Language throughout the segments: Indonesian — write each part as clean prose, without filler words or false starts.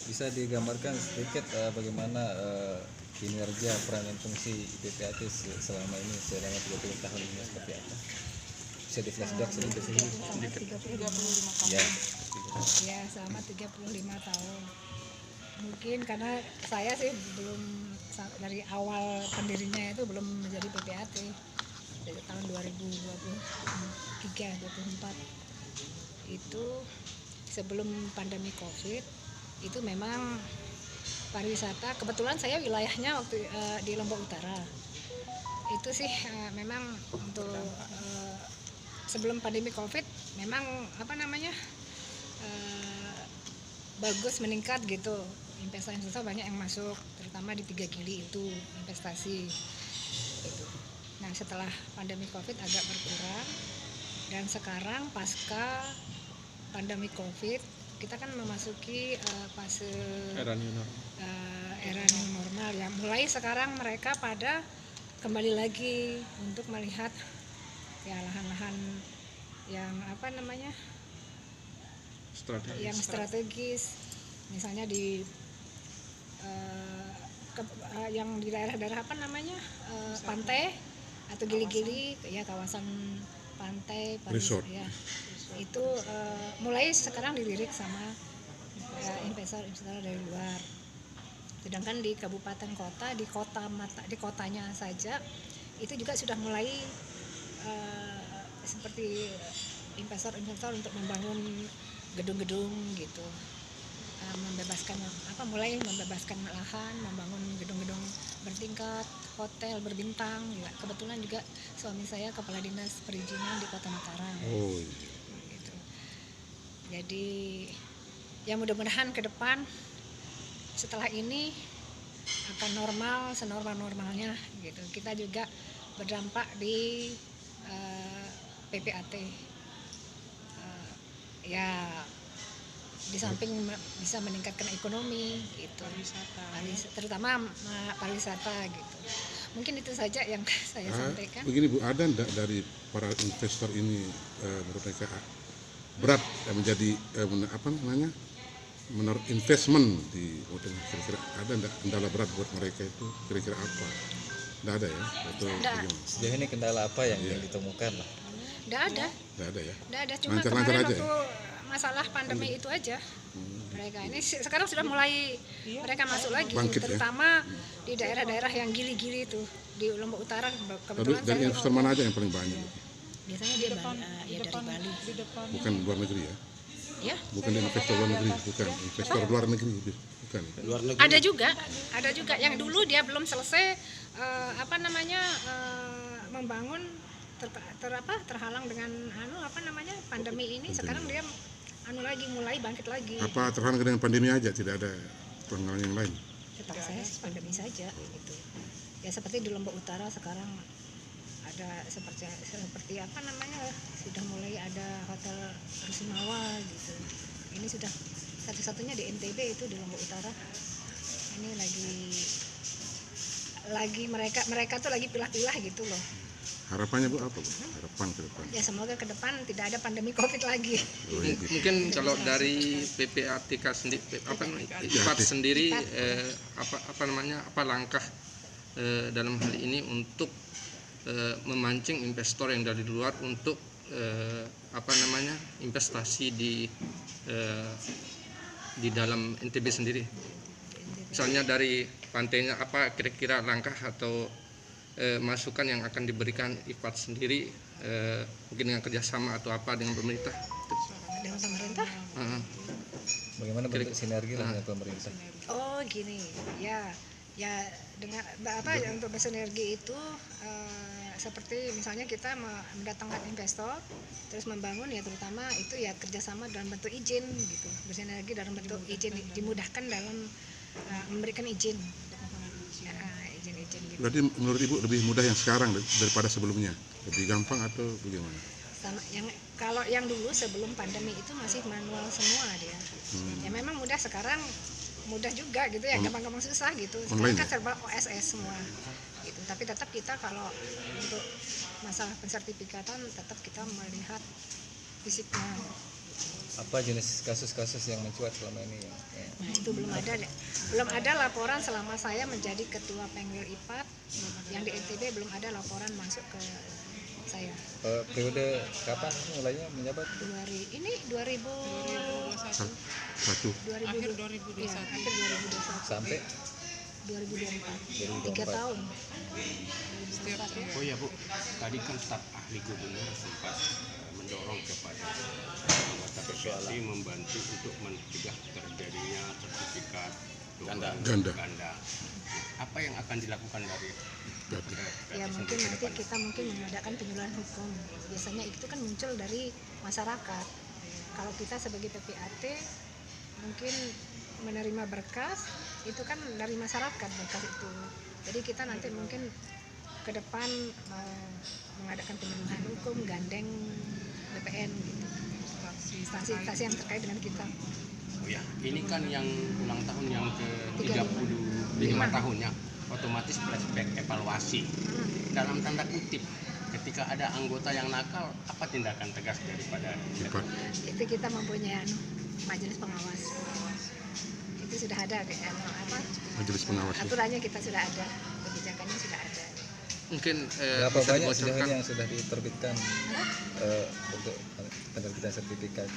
Bisa digambarkan sedikit bagaimana kinerja peran dan fungsi PPAT selama ini selama 30 tahun ini seperti apa? Bisa di flashback sedikit. Selama 35 tahun. Ya. Ya, selama 35 tahun. Mungkin karena saya sih belum dari awal pendirinya itu belum menjadi PPAT. Dari tahun 2023 24 itu sebelum pandemi Covid itu memang pariwisata, kebetulan saya wilayahnya waktu di Lombok Utara. Itu sih memang untuk sebelum pandemi Covid memang bagus, meningkat gitu. Investor banyak yang masuk, terutama di 3 Gili itu investasi gitu. Nah, setelah pandemi Covid agak berkurang, dan sekarang pasca pandemi Covid kita kan memasuki fase Era new normal. era new normal ya. Mulai sekarang mereka pada kembali lagi untuk melihat ya lahan-lahan yang yang strategis, misalnya di yang di daerah-daerah pantai atau gili-gili ya, kawasan pantai Resort. ya, itu mulai sekarang dilirik sama investor-investor dari luar. Sedangkan di kabupaten kota, di kotanya saja itu juga sudah mulai seperti investor-investor untuk membangun gedung-gedung gitu, mulai membebaskan lahan, membangun gedung-gedung bertingkat, hotel berbintang. Ya, kebetulan juga suami saya kepala dinas perizinan di Kota Mataram. Oh iya. Gitu. Jadi ya mudah-mudahan ke depan setelah ini akan normal, senormal-normalnya gitu. Kita juga berdampak di PPAT. Ya di samping bisa meningkatkan ekonomi gitu, terutama pariwisata gitu. Mungkin itu saja yang saya sampaikan. Begini Bu, ada enggak dari para investor ini menurut mereka berat menjadi menurut investment di hotel, kira-kira ada enggak kendala berat buat mereka itu, kira-kira apa? Enggak ada ya? Atau bagaimana? Sejauh ini kendala apa yang ditemukan lah? Enggak ada. Enggak ada ya? Enggak ada, cuma Lancar-lancar kemarin aja waktu masalah pandemi itu aja. Mereka ini sekarang sudah mulai mereka masuk lagi, Bangkit, terutama di daerah-daerah yang gili-gili itu di Lombok Utara. Kebetulan Dari investor mana aja yang paling banyak? Biasanya dia dari Bali. Bukan luar negeri ya? Ya. Bukan investor luar negeri, bukan investor luar negeri, bukan. Luar negeri. Ada juga yang dulu dia belum selesai membangun terhalang dengan pandemi ini. Sekarang dia mulai bangkit lagi. Apa terhalang dengan pandemi aja, tidak ada pengalaman yang lain? Setahu saya pandemi saja gitu. Ya seperti di Lombok Utara sekarang ada seperti sudah mulai ada hotel Rusunawa gitu. Ini sudah satu-satunya di NTB itu di Lombok Utara. Ini lagi mereka tuh lagi pilah-pilah gitu loh. Harapannya Bu apa Bu? Harapan ke depan? Ya semoga ke depan tidak ada pandemi Covid lagi. Oh, iya. Mungkin kalau dari PPATK sendiri, IPAT sendiri, apa langkah dalam hal ini untuk memancing investor yang dari luar untuk investasi di dalam NTB sendiri. Misalnya dari pantainya, apa kira-kira langkah atau masukan yang akan diberikan IPAT sendiri, mungkin dengan kerjasama atau apa dengan pemerintah? Dengan pemerintah? Bagaimana bentuk sinergi lah dengan pemerintah? Oh gini, ya dengan untuk bersinergi itu seperti misalnya kita mendatangkan investor, terus membangun ya, terutama itu ya kerjasama dalam bentuk izin gitu, bersinergi dalam bentuk izin, dimudahkan dalam memberikan izin. Izin gitu. Berarti menurut Ibu lebih mudah yang sekarang daripada sebelumnya? Lebih gampang atau bagaimana? Kalau yang dulu sebelum pandemi itu masih manual semua dia. Ya memang mudah, sekarang mudah juga gitu ya, gampang-gampang susah gitu. Sekarang kan serba OSS semua gitu. Tapi tetap kita kalau untuk masalah pensertifikatan tetap kita melihat fisiknya. apa jenis kasus-kasus yang mencuat selama ini ya? Nah, itu belum ada laporan selama saya menjadi ketua Pengwil IPAT yang di NTB, belum ada laporan masuk ke saya. Periode kapan mulainya menjabat? 2021. Akhir 2021. Ya, akhir 2021 Sampai 2024. 3 tahun. Setiap tahun. Oh ya Bu, tadi kan staf ahli gubernur sempat mendorong kepada anggota PPAT membantu untuk mencegah terjadinya sertifikat Ganda. Apa yang akan dilakukan dari Ya mungkin nanti kita mengadakan penyuluhan hukum. Biasanya itu kan muncul dari masyarakat. Kalau kita sebagai PPAT mungkin menerima berkas itu kan dari masyarakat berkas itu. Jadi kita nanti mungkin ke depan mengadakan penyuluhan hukum, gandeng BPN gitu. Instansi-instansi yang terkait dengan kita. Oh ya, ini kan yang ulang tahun yang ke-35 tahunnya, otomatis flashback evaluasi. Dalam tanda kutip, ketika ada anggota yang nakal, apa tindakan tegas daripada IPAT. Itu kita mempunyai majelis pengawas. Itu sudah ada kayak Majelis pengawas. aturannya kita sudah ada, kebijakannya sudah ada. Mungkin Berapa bisa banyak sejauh dibocorkan ini yang sudah diterbitkan untuk penerbitan sertifikat?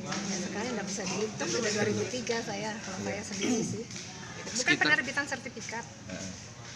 Ya, sekarang nggak bisa dihitung, sudah 2003 saya, kalau saya sendiri sih. Bukan Sekitar- penerbitan sertifikat,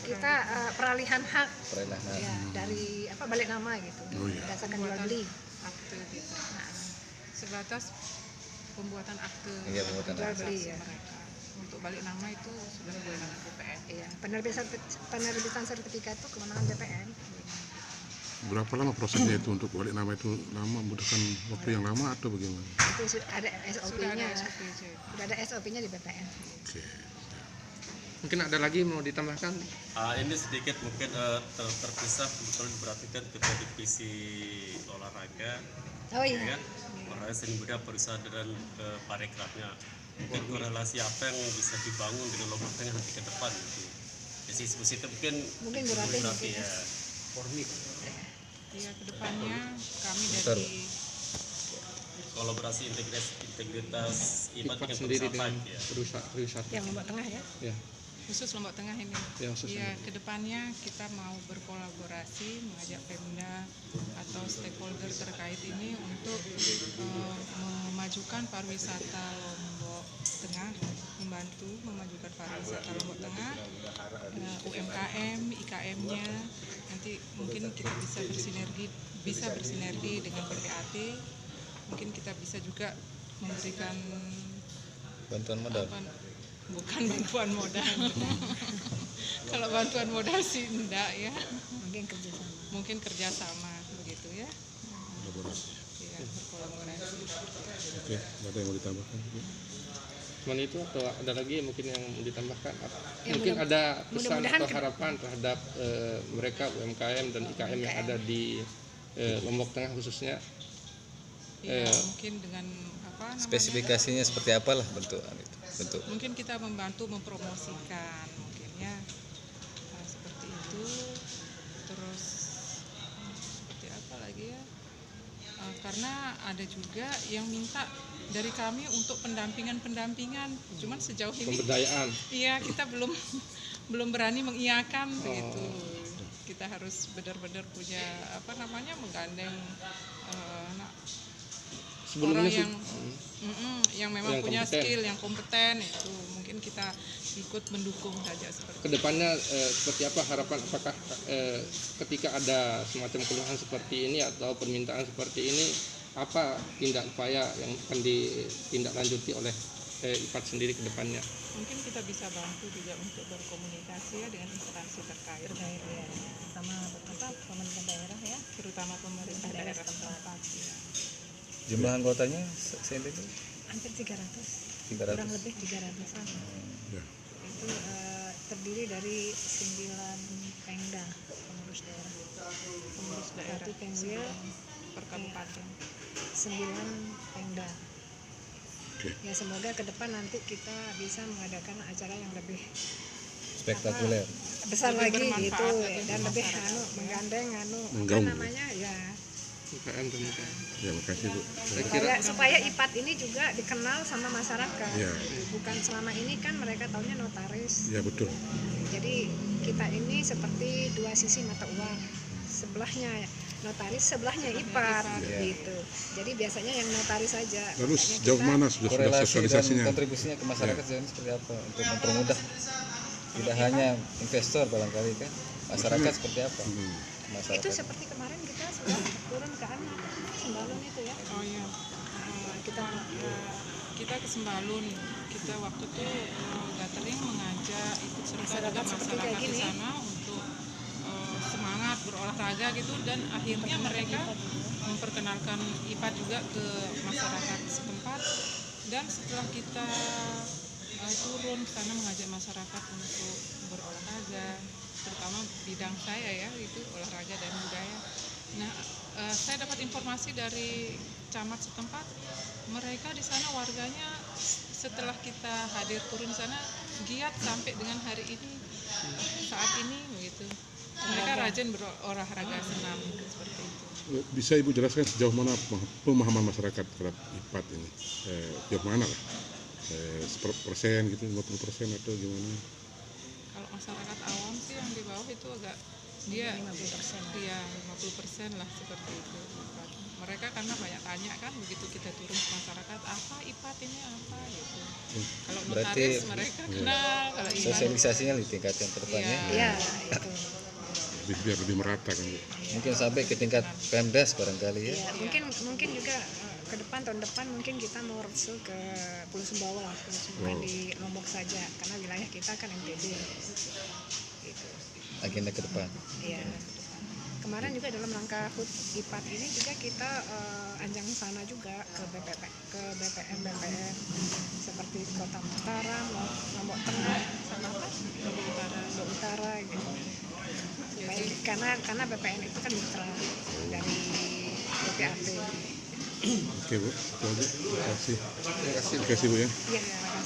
kita peralihan hak Perelahan. ya, dari balik nama gitu, Oh, iya. berdasarkan jual beli. Akte gitu. Nah, Sebatas pembuatan akte Iya, pembuatan jual akte. beli ya. mereka. Untuk balik nama itu sudah kewenangan BPN. Iya, penerbitan sertifikat itu kewenangan BPN. Berapa lama prosesnya itu untuk balik nama itu membutuhkan waktu yang lama atau bagaimana? Itu ada Sudah SOP-nya, ada SOP. sudah ada SOP-nya di BPN. Oke. mungkin ada lagi mau ditambahkan. Ini sedikit mungkin terpisah, kebetulan diperhatikan ketua divisi olahraga, Oh ya iya. kan? Olahraga seni muda perusahaan dan parekrafnya. Mungkin korelasi apa yang bisa dibangun dengan Lombok Tengah nanti ke depan gitu. Jadi positif mungkin Bu Ratih Ratih mungkin. ya. Iya, kedepannya kami Bentar. dari Kolaborasi integritas IPAT IPAT dengan sendiri perusahaan dengan ya. perusahaan. Yang Lombok Tengah ya. Ya, khusus Lombok Tengah ini. yang khusus Iya, ini. kedepannya kita mau berkolaborasi, mengajak Pemda atau stakeholder terkait ini untuk memajukan pariwisata Lombok Tengah, membantu memajukan pariwisata Lombok Tengah, UMKM, IKM-nya. Nanti mungkin kita bisa bersinergi dengan PPAT. Mungkin kita bisa juga memberikan Bantuan modal. bukan bantuan modal. Kalau bantuan modal sih enggak ya. Mungkin kerjasama. Mungkin kerjasama begitu ya. Kolaborasi. Iya, berkolaborasi. Oke, ada yang mau ditambahkan? Cuman itu atau ada lagi mungkin yang mau ditambahkan? Ya, Mungkin ada pesan mudah-mudahan atau harapan terhadap mereka UMKM dan IKM yang ada di Lombok Tengah khususnya. Iya, mungkin dengan apa namanya? Spesifikasinya seperti apalah bentuk. Mungkin kita membantu mempromosikan mungkin ya. Seperti itu. Terus seperti apa lagi ya? Karena ada juga yang minta dari kami untuk pendampingan. Cuman sejauh ini Pemberdayaan. iya, kita belum berani mengiyakan begitu. Kita harus benar-benar punya menggandeng Sebelumnya orang sih, yang memang yang punya kompeten. skill, yang kompeten itu mungkin kita ikut mendukung saja seperti itu. kedepannya seperti apa harapan, apakah ketika ada semacam keluhan seperti ini atau permintaan seperti ini, apa tindak upaya yang akan ditindaklanjuti oleh IPAT sendiri ke depannya? Mungkin kita bisa bantu juga untuk berkomunikasi ya dengan instansi terkait Ya. Sama pemerintah daerah ya. terutama pemerintah daerah setempat ya. Jumlah anggotanya se-Indonesia itu Hampir 300. 300. Kurang lebih 300-an. Ya. Itu terdiri dari 9 pengda, pengurus daerah. Pengurus daerah Satu Pengwil, per kabupaten. 9 pengda. Oke. Ya semoga ke depan nanti kita bisa mengadakan acara yang lebih spektakuler. besar Lebih lagi bermanfaat gitu lagi dan untuk lebih masyarakat. menggandeng apa Menggaung. namanya ya UKM dan UKM. Ya, makasih Bu. Saya kira supaya IPAT ini juga dikenal sama masyarakat. Ya. Bukan selama ini kan mereka taunya notaris. Ya betul. Jadi kita ini seperti dua sisi mata uang. Sebelahnya notaris, sebelahnya IPAT gitu. Jadi biasanya yang notaris saja. Lalu Makanya sejauh kita- mana sudah Korelasi dan sosialisasinya? kontribusinya ke masyarakat sejauh ini seperti apa untuk mempermudah tidak hanya investor barangkali kan, masyarakat seperti apa? Hmm. Itu Masyarakat. seperti kemarin kita sudah turun ke anak Sembalun itu ya. Oh iya. Kita Kita ke Sembalun, kita waktu itu gathering mengajak ikut serta juga Masyarakat seperti masyarakat kayak di gini. sana untuk semangat berolahraga gitu, dan akhirnya mereka memperkenalkan IPAT juga ke masyarakat setempat. Dan setelah kita turun ke sana mengajak masyarakat untuk berolahraga, terutama bidang saya ya, itu olahraga dan budaya. Nah, saya dapat informasi dari camat setempat, mereka di sana warganya setelah kita hadir turun di sana giat sampai dengan hari ini, saat ini begitu. Mereka rajin berolahraga senam seperti itu. Bisa Ibu jelaskan sejauh mana pemahaman masyarakat terhadap IPAT ini? Sejauh mana lah? 10% gitu, 50% atau gimana? Kalau masyarakat awam sih yang di bawah itu agak dia 50% lah seperti itu. Mereka karena banyak tanya kan, begitu kita turun ke masyarakat, apa IPAT ini apa gitu. Kalau Berarti notaris mereka kenal, kalau IPAT Sosialisasinya ditingkatkan ke depannya. ya itu. Biar lebih merata kan Bu? Mungkin sampai ke tingkat Pemdes barangkali ya. Ya, mungkin juga ke depan tahun depan mungkin kita mau roadshow ke Pulau Sumbawa, bukan di Lombok saja, karena wilayah kita kan NTB. Gitu. Agenda ke depan. Iya. Kemarin juga dalam rangka HUT IPAT ini juga kita anjang sana juga ke BPM seperti Kota Utara, Lombok Tengah, sama apa? Lombok Utara gitu. Supaya, karena BPN itu kan mitra dari BPAT. Oke Bu, itu aja. Terima kasih. terima kasih. Terima kasih Bu ya. Iya.